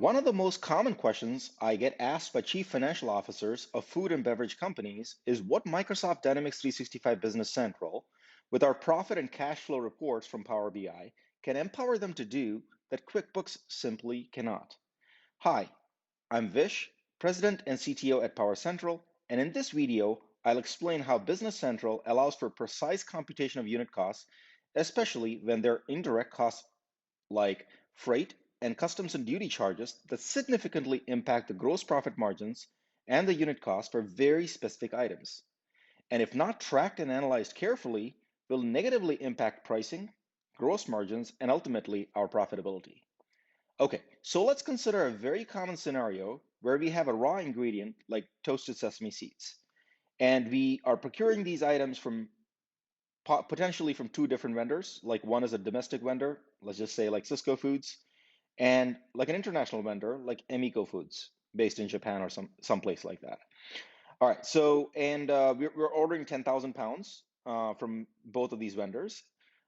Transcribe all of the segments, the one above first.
One of the most common questions I get asked by chief financial officers of food and beverage companies is what Microsoft Dynamics 365 Business Central, with our profit and cash flow reports from Power BI, can empower them to do that QuickBooks simply cannot. Hi, I'm Vish, President and CTO at Power Central, and in this video, I'll explain how Business Central allows for precise computation of unit costs, especially when there are indirect costs like freight and customs and duty charges that significantly impact the gross profit margins and the unit cost for very specific items. And if not tracked and analyzed carefully, will negatively impact pricing, gross margins, and ultimately our profitability. Okay, so let's consider a very common scenario where we have a raw ingredient like toasted sesame seeds, and we are procuring these items from potentially from two different vendors. Like one is a domestic vendor, let's just say like Cisco Foods, and like an international vendor like Emiko Foods, based in Japan or someplace like that. All right, so and we're ordering 10,000 pounds from both of these vendors,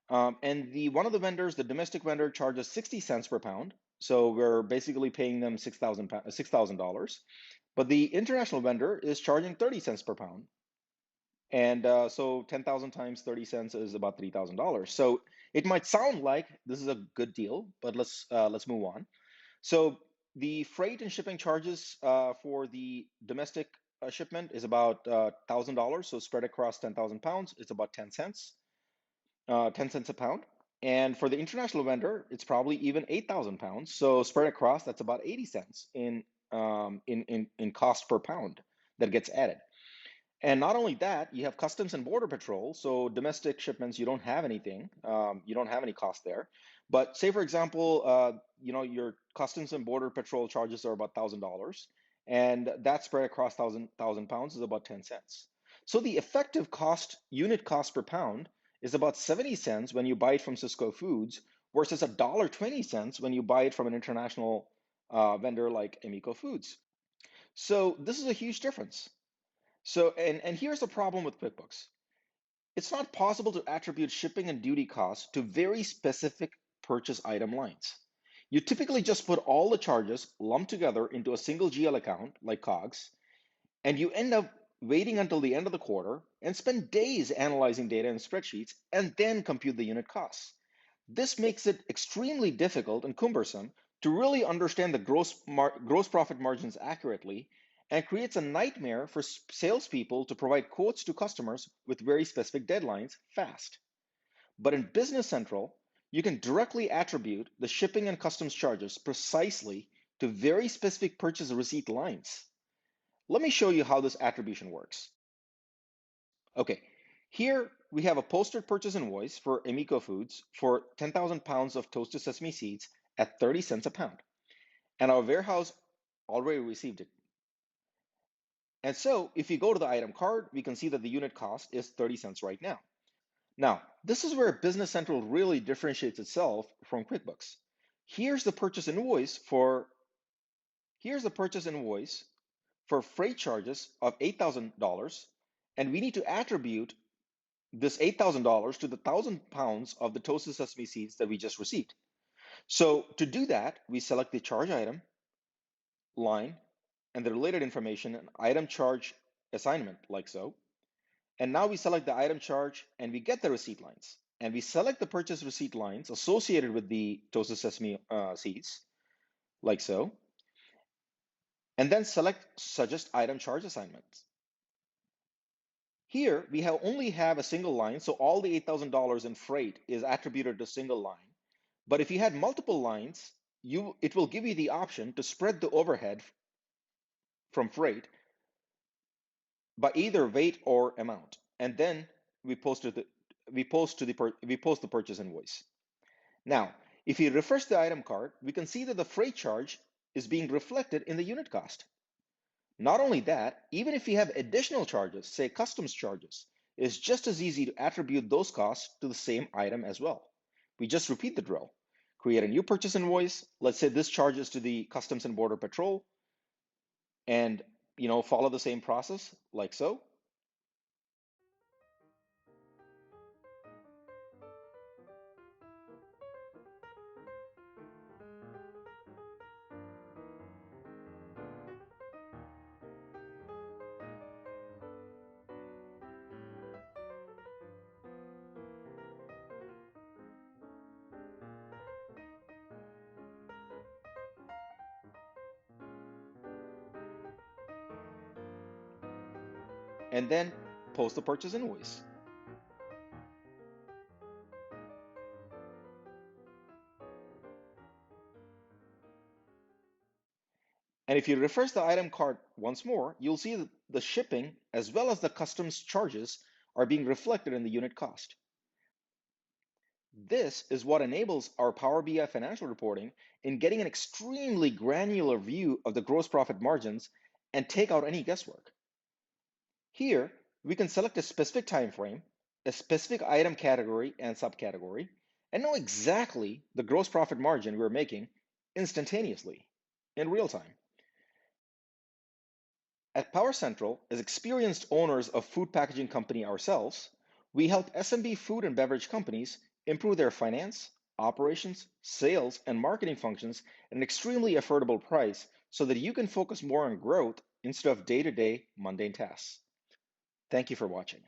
and the one of the vendors, the domestic vendor, charges 60 cents per pound. So we're basically paying them $6,000. But the international vendor is charging 30 cents per pound. And so 10,000 times 30 cents is about $3,000. So it might sound like this is a good deal, but let's move on. So the freight and shipping charges for the domestic shipment is about $1,000. So spread across 10,000 pounds, it's about 10 cents, 10 cents a pound. And for the international vendor, it's probably even 8,000 pounds. So spread across, that's about 80 cents in cost per pound that gets added. And not only that, you have Customs and Border Patrol. So domestic shipments, you don't have anything. You don't have any cost there. But say, for example, your Customs and Border Patrol charges are about $1,000, and that spread across thousand pounds is about 10 cents. So the effective cost, unit cost per pound, is about 70 cents when you buy it from Cisco Foods versus $1.20 when you buy it from an international vendor like Emiko Foods. So this is a huge difference. So, and here's the problem with QuickBooks. It's not possible to attribute shipping and duty costs to very specific purchase item lines. You typically just put all the charges lumped together into a single GL account, like COGS, and you end up waiting until the end of the quarter and spend days analyzing data in spreadsheets and then compute the unit costs. This makes it extremely difficult and cumbersome to really understand the gross profit margins accurately, and creates a nightmare for salespeople to provide quotes to customers with very specific deadlines fast. But in Business Central, you can directly attribute the shipping and customs charges precisely to very specific purchase receipt lines. Let me show you how this attribution works. Okay, here we have a posted purchase invoice for Emiko Foods for 10,000 pounds of toasted sesame seeds at 30 cents a pound. And our warehouse already received it. And so if you go to the item card, we can see that the unit cost is 30 cents right now. Now, this is where Business Central really differentiates itself from QuickBooks. Here's the purchase invoice for freight charges of $8,000, and we need to attribute this $8,000 to the 1,000 pounds of the toasted sesame seeds that we just received. So to do that, we select the charge item line and the related information and item charge assignment, like so. And now we select the item charge and we get the receipt lines. And we select the purchase receipt lines associated with the toasted sesame seeds, like so. And then select suggest item charge assignments. Here we only have a single line, so all the $8,000 in freight is attributed to a single line. But if you had multiple lines, it will give you the option to spread the overhead from freight by either weight or amount, and then we post the purchase invoice. Now, if you refresh the item card, we can see that the freight charge is being reflected in the unit cost. Not only that, even if you have additional charges, say customs charges, it's just as easy to attribute those costs to the same item as well. We just repeat the drill. Create a new purchase invoice. Let's say this charges to the Customs and Border Patrol, and follow the same process, like so. and then post the purchase invoice. And if you refresh the item cart once more, you'll see that the shipping as well as the customs charges are being reflected in the unit cost. This is what enables our Power BI financial reporting in getting an extremely granular view of the gross profit margins and take out any guesswork. Here, we can select a specific time frame, a specific item category and subcategory, and know exactly the gross profit margin we're making instantaneously in real time. At Power Central, as experienced owners of food packaging company ourselves, we help SMB food and beverage companies improve their finance, operations, sales, and marketing functions at an extremely affordable price so that you can focus more on growth instead of day-to-day mundane tasks. Thank you for watching.